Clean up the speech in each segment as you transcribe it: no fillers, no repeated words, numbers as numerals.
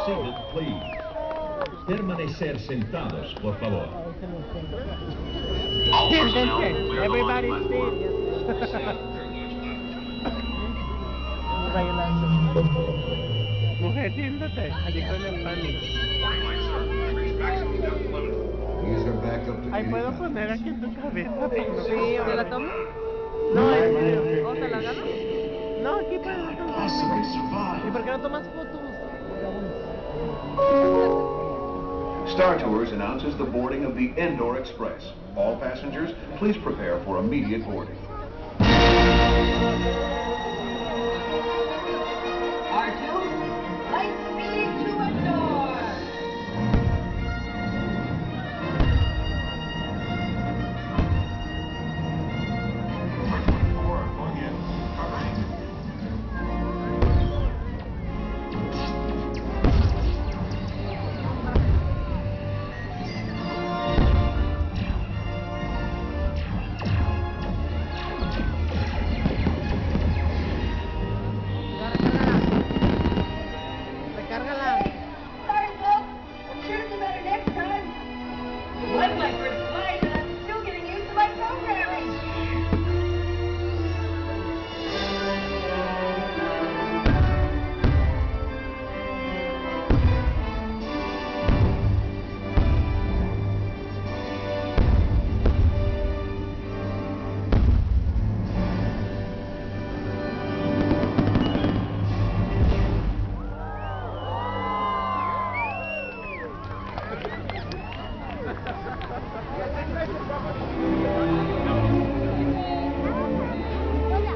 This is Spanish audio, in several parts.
seated, please. Permanecer sentados, por favor. Everybody's serious. Mujer, siéntate. Así con el pánico. Ay, ¿puedo poner aquí en tu cabeza? Sí, ¿te la tomo? No, ¿O te la agarro? no, aquí para el otro lado. ¿Y por qué no tomas fotos? Star Tours announces the boarding of the Endor Express. All passengers, please prepare for immediate boarding. R2, light speed to Endor!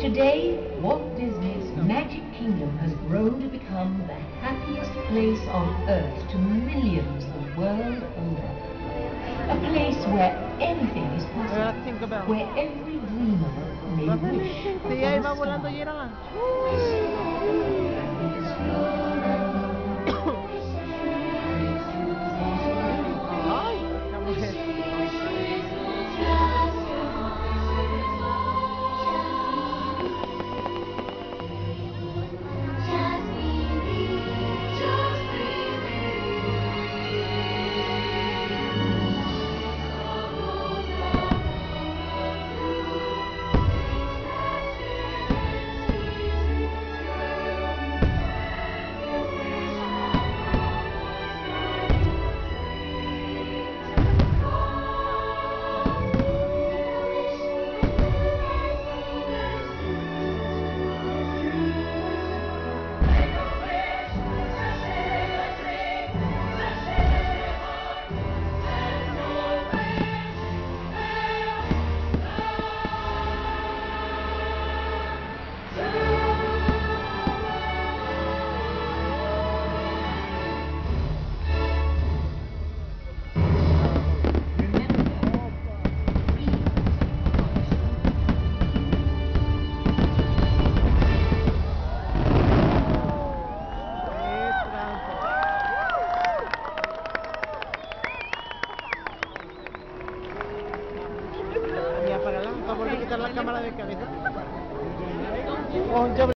Today, Walt Disney's Magic Kingdom has grown to become the happiest place on Earth to millions the world over. A place where anything is possible, where every dreamer may wish upon a star.